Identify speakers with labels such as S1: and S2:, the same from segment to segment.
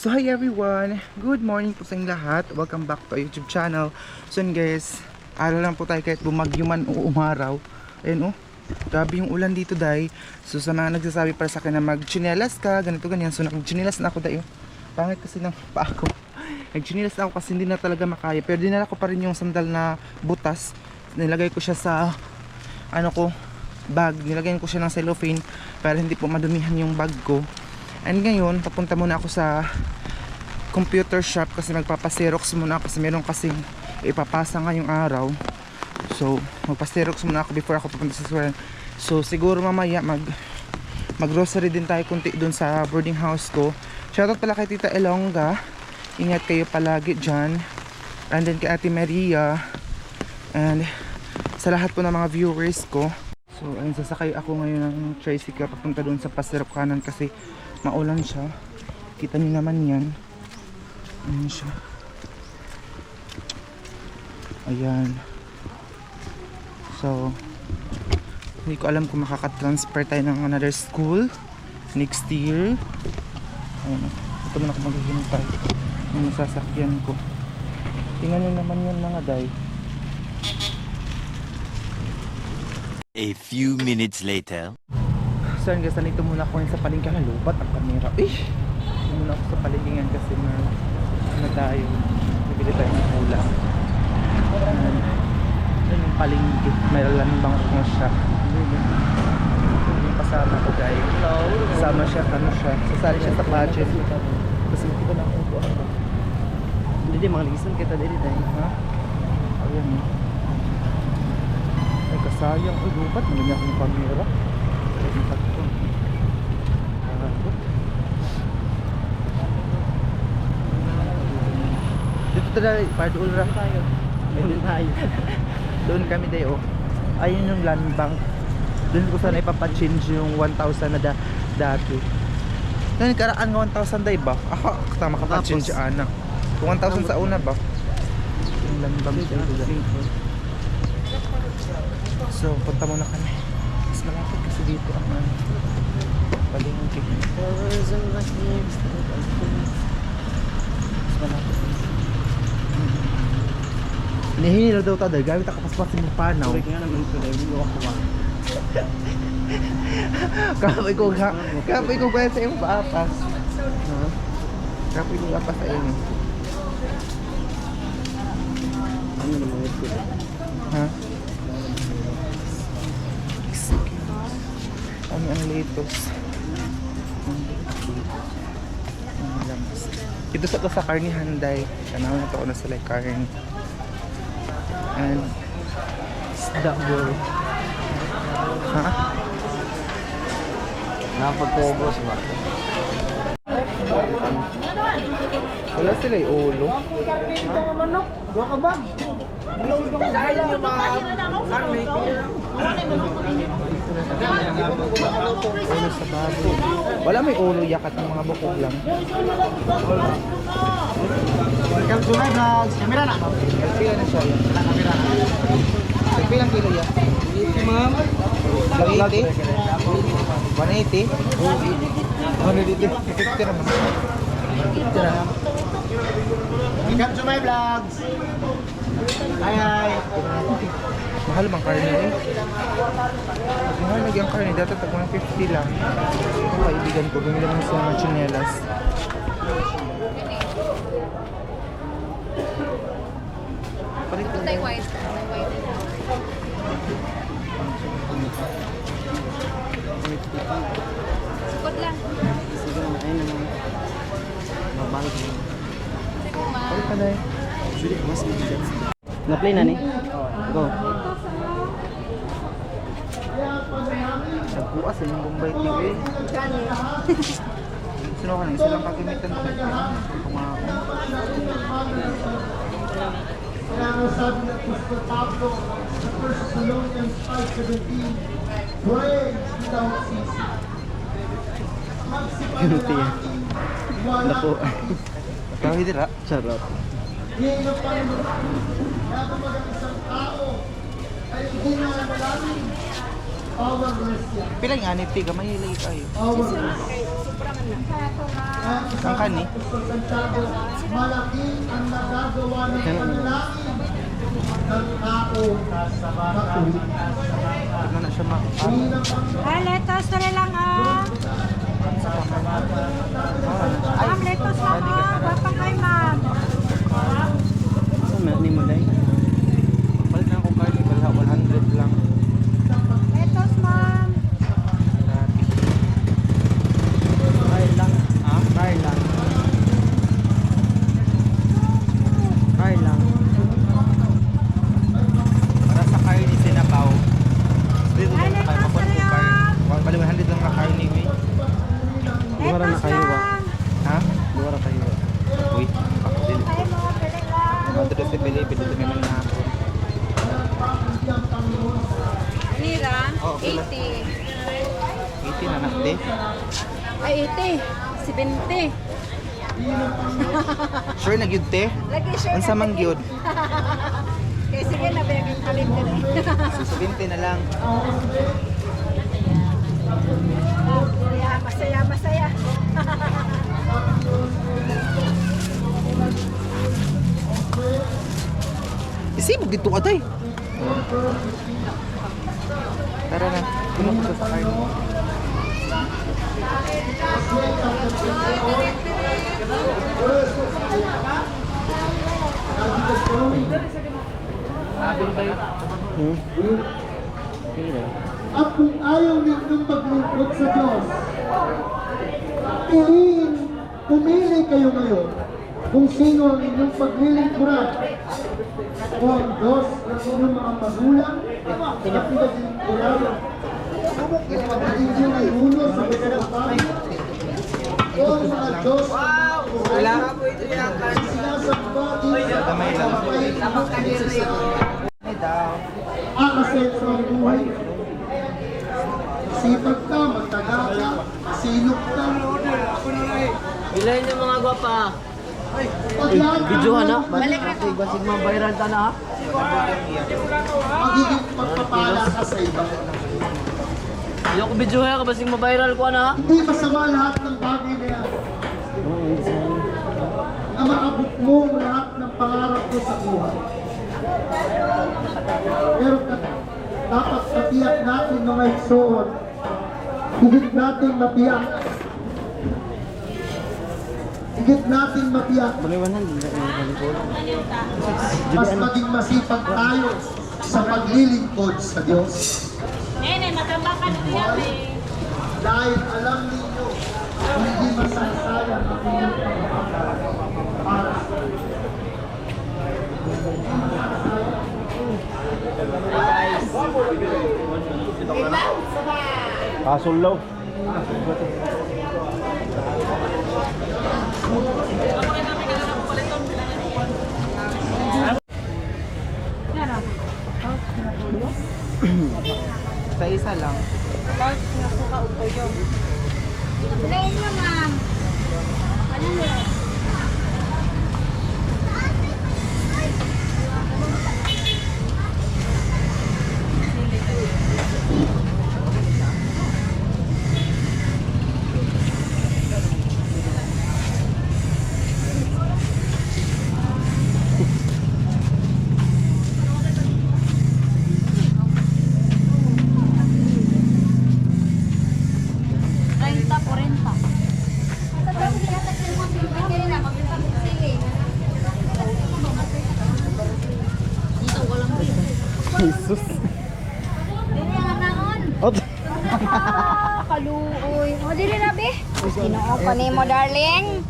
S1: So hi everyone, good morning po sa inyong lahat. Welcome back to our YouTube channel. So yun guys, araw lang po tayo kahit bumagyo man o umaraw. Ayun oh, grabe yung ulan dito day. So sa mga nagsasabi para sa akin na mag-chinelas ka, ganito ganyan. So nag-chinelas na ako day oh. Pangit kasi ng paa ko. Nag-chinelas na ako kasi hindi na talaga makaya. Pero dinala ko pa rin yung sandal na butas. Nilagay ko siya sa bag. Nilagyan ko siya ng cellophane para hindi po madumihan yung bag ko. And ngayon, papunta muna ako sa computer shop kasi magpapaserox muna ako kasi meron kasing ipapasa ngayong araw. So, magpaserox muna ako before ako papunta sa school. So, siguro mamaya mag-grocery din tayo kunti dun sa boarding house ko. Shoutout pala kay Tita Elonga. Ingat kayo palagi dyan. And then kay Ate Maria. And sa lahat po ng mga viewers ko. So, ayun, sasakay ako ngayon ng tricycle papunta dun sa Pasero Kanan kasi maulan siya. Kita niyo naman yan. Ayan siya. Ayan. So, hindi ko alam kung makaka-transfer tayo ng another school next year. Ayan. Ito muna ako maghihintay ng sasakyan ko. Tingnan niyo naman yan mga day.
S2: A few minutes later.
S1: So yun guys, nandito muna ako sa palengke. Lubat ang kamera. Dito muna ako sa palengke kasi tayo. Bibili tayo ng ulam. Yun yung palengke. May lalambang ko siya. Yung kasama ko guys. Kasama siya, sasali siya sa budget. Kasi hindi ko na ako.
S3: Hindi, mga ligisan kita dito tayo.
S1: Ha? Ayan. Ay kasayang. Uy, lubat. Maganda akong kamera. Dito tayo, Pardool Rock tayo. Doon kami tayo. Ayun yung land bank. Doon ko sana ipapachange yung 1,000 na dati. Doon karaan ng 1,000 day ba? Aha, tama ka pa-change anak. Kung 1,000 sa una ba? Yung land bank tayo. So, punta muna kami. Mas malapit kasi dito ang palengke. Mas malapit. Nihihilo daw tayo. Gamit ako paspasin mo panaw.
S3: Uy, nga naman ito dahil hindi ako ba?
S1: Kapoy ko kaya sa iyong paapas. Kapoy ko paapas sa inyo.
S3: Ano naman ito?
S1: Ha? Ang litos. Ito sa karnihan day. Kanaw na ito ko na sila karni. And isda bowl. Ha?
S3: Napagpobos ba?
S1: Wala sila yung ulo.
S3: Doon ka ba? Dahil yung mga karne ko.
S1: Ulo sa baboy. Wala may ulo yakat ng mga bukog lang.
S3: Welcome to my vlogs. Kamera na.
S1: Pila na siya yan.
S3: Kamera na.
S1: Pilang kilo yan?
S3: Ma'am.
S1: 180? 180? 150 naman. 50 na.
S3: Welcome to my vlogs. Hi.
S1: Mahal bang karne eh? Mahal lagi ang karne. Dati tag 150 lang. Ang kaibigan ko, bumili naman sa mga chinelas. Palit ko.
S4: Tay white. Sukot lang.
S3: Siguro na ayun naman. Mabalik mo.
S4: Sige ma.
S1: Palit ka dahil.
S3: Mas mabigat. Na-play na ni? Go.
S1: Nagbukas eh, yung Bombay TV. Sino ka na? Isa lang kagamitan ko.
S5: Kaya sabi ng Apostol Pablo sa 1 Thessalonians 5:17, pray without ceasing.
S3: Ganti yan. Naku.
S1: Ikaw hidira.
S3: Charot.
S5: Ngayon ang Panginoon, kaya kapag ang isang tao ay hindi na malalim, our rest yan.
S1: Pilang anit, tiga, mahilay kayo.
S5: Our rest.
S1: Ang kani?
S5: Malaki ang nagagawa ng panalangin ng tao sa bahay.
S1: Ano na siya
S6: Ay, lettuce na lang ah. Ma'am, lettuce lang ah. Bapang kay ma'am.
S3: Ni mo dai.
S1: Palit na akong card, 100 lang.
S6: Lettuce ma'am.
S3: Fry lang.
S1: Ha?
S3: Fry lang. Fry lang.
S1: Para sa carne sinabaw. Dito
S6: Ay,
S1: na kayo
S6: lettuce
S1: makuha
S6: na
S1: ko carne. Bali 100 lang na carne, wey.
S3: Luwara na
S6: Lettuce
S3: kayo ba?
S6: lang.
S1: Ha?
S3: Luwara kayo.
S1: Wait. Ako din.
S6: Ay, mga pili lang.
S1: Mga tulos si Pilipi, dito naman na ako.
S4: Nira,
S1: Oh, okay.
S4: 80.
S1: 80 na nakde.
S4: Ay, 80. 70.
S1: Sure na gyud te?
S4: Lagi siya.
S1: Unsa man gyud?
S4: Kaya sige na, bagay kalit ka rin.
S1: So 70 na lang.
S4: Masaya, masaya.
S1: Isibog dito ka tay. Tara na. Kuno ko sa carne.
S5: At kung ayaw ninyong maglingkod sa Diyos, pumili kayo ngayon kung sino ang inyong paglilingkuran. O ang Diyos ng inyong mga magulang na pinaglingkuran. Ang inyong ay ulo sa kasapatan. O ang mga Diyos
S1: Wala.
S5: sinasamba din sa
S1: Damay lang. Ay daw.
S5: akasenso ang buhay. Sipag ka, magtaga ka, masinop ka.
S3: Bilay niyo mga gwapa.
S5: Videohan
S3: na. Balik na ko. Basig mga viral ta na ha.
S5: Magiging pagpapala ka sa iba.
S3: Ayoko videohan ka basig ma-viral ko na ha.
S5: Hindi masama lahat ng bagay na yan. Na maabot mo ang lahat ng pangarap ko sa buhay. Pero dapat matiyak natin mga igsoon. Higit natin matiyak. Higit natin matiyak. Mas maging masipag tayo sa paglilingkod sa Diyos.
S4: Nene, matamba ka na
S5: Dahil alam ninyo, hindi masasayang ang inyong pagpapala para sa
S3: Kasulaw.
S1: Sa isa lang.
S6: Plain nyo ma'am. Ano nyo?
S3: Jesus.
S6: Dili ang naon. Kaluoy. O, dili na, be. Ginoo pa ni mo, darling.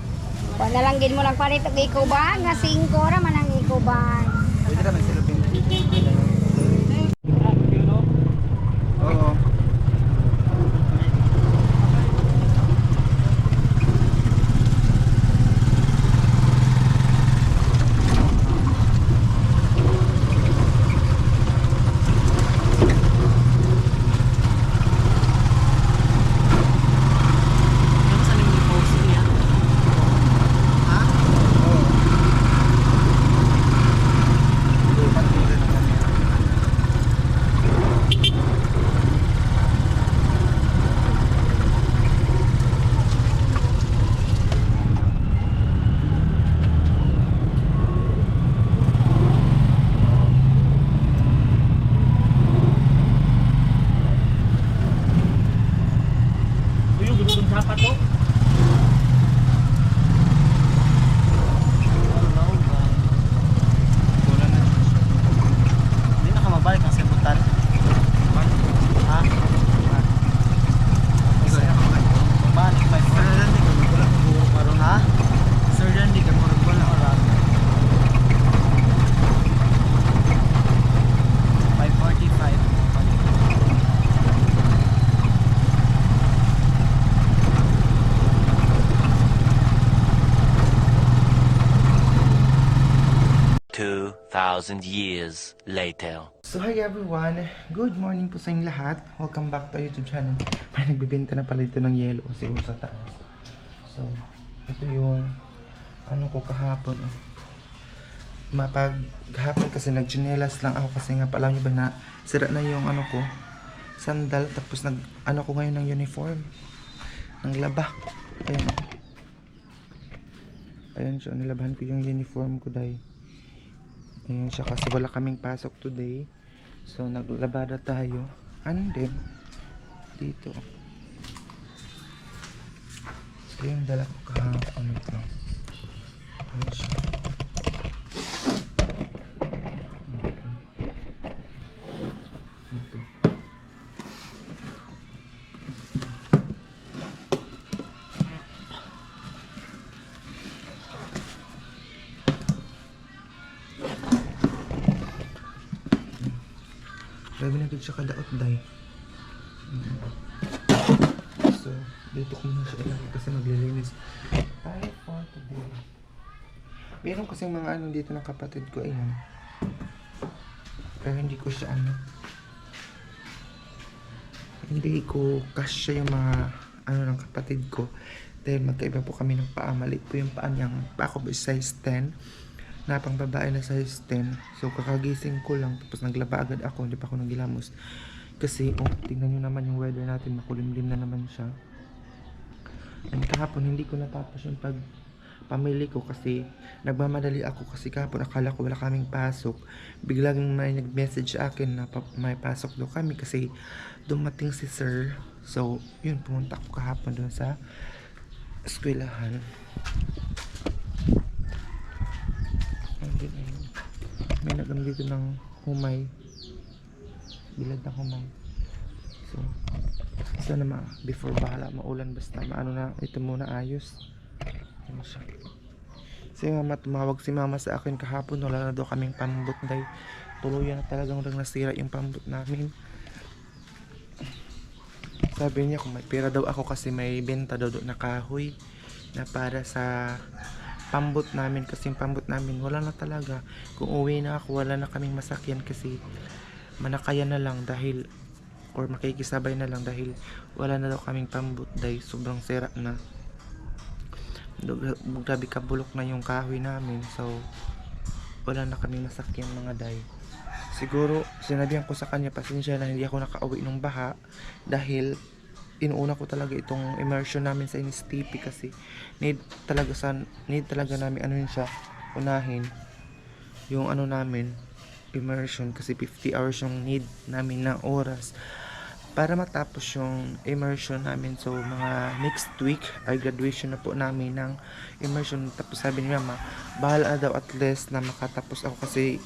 S6: Pa na lang gid mo lang palit og ikuban. Nga 5 ra man ang ikuban.
S1: Pwede naman sila Oo.
S2: 2,000 years later.
S1: So hi everyone, good morning po sa inyong lahat. Welcome back to our YouTube channel. May nagbibenta na pala ito ng yelo siguro sa taas. So, ito yung ano ko kahapon. Mapaghapon kasi nagchinelas lang ako kasi nga pala nyo ba na sira na yung ano ko, sandal. Tapos nag ano ko ngayon ng uniform. Ng laba. Ayan. Ayan siya, nilabahan ko yung uniform ko dahil. Ayan siya kasi wala kaming pasok today. So naglabada tayo. And then dito. So yung dala ko kahapon ito. Ayan siya. Ito. Grabe na siya kadaot day. So, dito ko muna siya ilagay kasi maglilinis tayo for today. Meron kasing mga ano dito ng kapatid ko, ayan. Pero hindi ko siya ano. Hindi ko kasya yung mga ano ng kapatid ko. Dahil magkaiba po kami ng paa. Maliit po yung paa niyang. Paa ko is size 10. Na pang babae na size 10. So kakagising ko lang tapos naglaba agad ako, hindi pa ako nagilamos kasi tingnan nyo naman yung weather natin, makulimlim na naman siya. And kahapon hindi ko natapos yung pamili ko kasi nagmamadali ako kasi kahapon akala ko wala kaming pasok. Biglang may nag-message sa akin na may pasok daw kami kasi dumating si sir. So yun, pumunta ako kahapon doon sa eskwelahan. May nagano dito ng humay, bilad ng humay. So sana before bahala maulan, basta maano na ito muna ayos. Ano siya. Si mama, tumawag si mama sa akin kahapon, wala na daw kaming pambot dahil tuluyan na talagang nasira yung pambot namin. Sabi niya kung may pera daw ako kasi may benta daw na kahoy na para sa pambot namin kasi yung pambot namin wala na talaga. Kung uwi na ako wala na kaming masakyan kasi manakaya na lang dahil or makikisabay na lang dahil wala na daw kaming pambot dahil sobrang sira na. Grabe kabulok na yung kahoy namin, so wala na kaming masakyan mga day. Siguro sinabihan ko sa kanya pasensya na hindi ako nakauwi ng baha dahil inuuna ko talaga itong immersion namin sa NSTP kasi need talaga namin ano yun siya, unahin yung ano namin immersion kasi 50 hours yung need namin na oras para matapos yung immersion namin. So mga next week ay graduation na po namin ng immersion. Tapos sabi ni mama bahala daw at least na makatapos ako kasi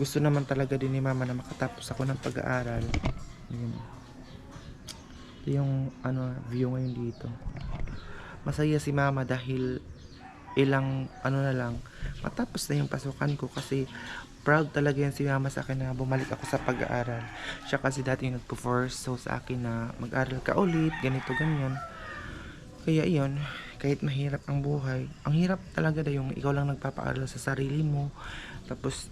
S1: gusto naman talaga din ni mama na makatapos ako ng pag-aaral. Yun. Ito yung ano view ngayon dito. Masaya si mama dahil ilang ano na lang matapos na yung pasukan ko kasi proud talaga yan si mama sa akin na bumalik ako sa pag-aaral. Siya kasi dati yung nagpo-force so sa akin na mag-aral ka ulit, ganito ganyan. Kaya iyon, kahit mahirap ang buhay, ang hirap talaga na yung ikaw lang nagpapaaral sa sarili mo. Tapos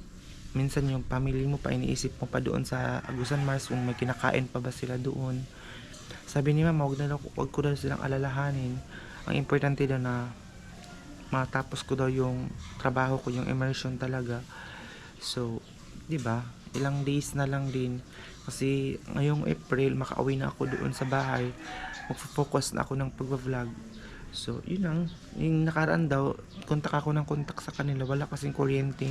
S1: minsan yung family mo pa iniisip mo pa doon sa Agusan Mars kung may kinakain pa ba sila doon. Sabi ni mama, wag ko daw silang alalahanin. Ang importante daw na matapos ko daw yung trabaho ko, yung immersion talaga. So, 'di ba? Ilang days na lang din kasi ngayong April makauwi na ako doon sa bahay. Magfo-focus na ako ng pagba-vlog. So, yun lang. Yung nakaraan daw, kontak ako ng kontak sa kanila. Wala kasing kuryente.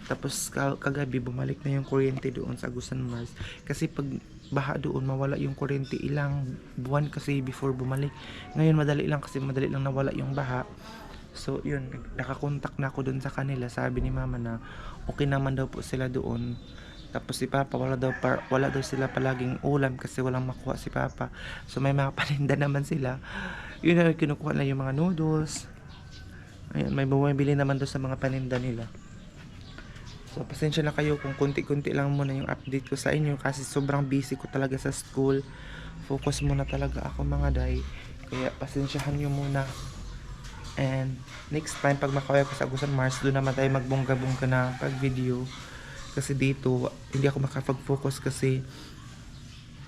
S1: Tapos kagabi bumalik na yung kuryente doon sa Agusan Mars. Kasi pag baha doon, mawala yung kuryente. Ilang buwan kasi before bumalik. Ngayon madali lang kasi madali lang nawala yung baha. So, yun. Nakakontak na ako doon sa kanila. Sabi ni mama na okay naman daw po sila doon. Tapos si Papa, wala daw sila palaging ulam kasi walang makuha si Papa. So may mga paninda naman sila. Yun na kinukuha na yung mga noodles. Ayan, may bumibili naman doon sa mga paninda nila. So pasensya na kayo kung kunti-kunti lang muna yung update ko sa inyo kasi sobrang busy ko talaga sa school. Focus muna talaga ako mga day. Kaya pasensyahan nyo muna. And next time, pag makaway ko sa Agusan Mars, doon naman tayo magbongga-bongga na pag-video. Kasi dito, hindi ako makapag-focus kasi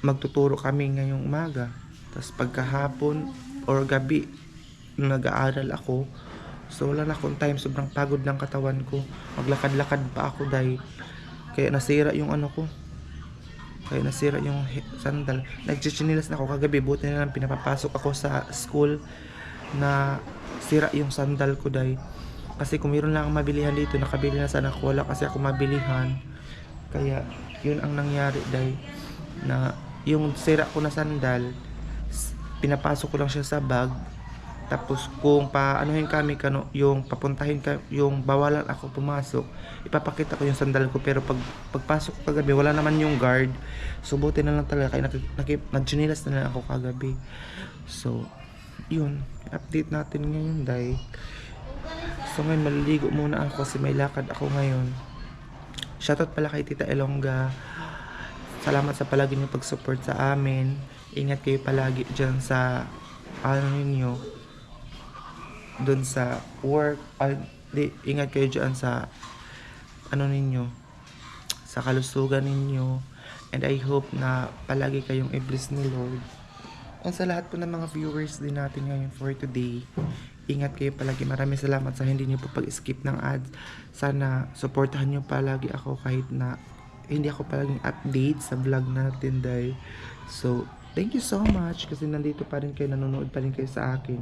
S1: magtuturo kami ngayong umaga. Tapos pagkahapon or gabi, nag-aaral ako. So wala na akong time, sobrang pagod ng katawan ko. Maglakad-lakad pa ako dahil kaya nasira yung ano ko. Kaya nasira yung sandal. Nagchichinilas na ako kagabi, buti na lang pinapapasok ako sa school na sira yung sandal ko dahil kasi kung mayroon lang akong mabilihan dito, nakabili na sana ako, wala kasi ako mabilihan. Kaya yun ang nangyari dahil na yung sira ko na sandal, pinapasok ko lang siya sa bag. Tapos kung paanohin kami yung papuntahin yung bawalan ako pumasok, ipapakita ko yung sandal ko, pero pagpasok ko kagabi wala naman yung guard. So buti na lang talaga kaya nagchinilas na lang ako kagabi. So yun, update natin ngayon dahil so ngayon maliligo muna ako kasi may lakad ako ngayon. Shoutout pala kay Tita Elonga. Salamat sa palagi niyo pag-support sa amin. Ingat kayo palagi dyan sa ano ninyo, doon sa work. Ingat kayo dyan sa ano ninyo, sa kalusugan ninyo. And I hope na palagi kayong i-bless ni Lord. And sa lahat po ng mga viewers din natin ngayon for today, ingat kayo palagi. Maraming salamat sa hindi niyo po pag-skip ng ads. Sana supportahan niyo palagi ako kahit na hindi ako palaging update sa vlog natin dahil. So thank you so much kasi nandito pa rin kayo, nanonood pa rin kayo sa akin.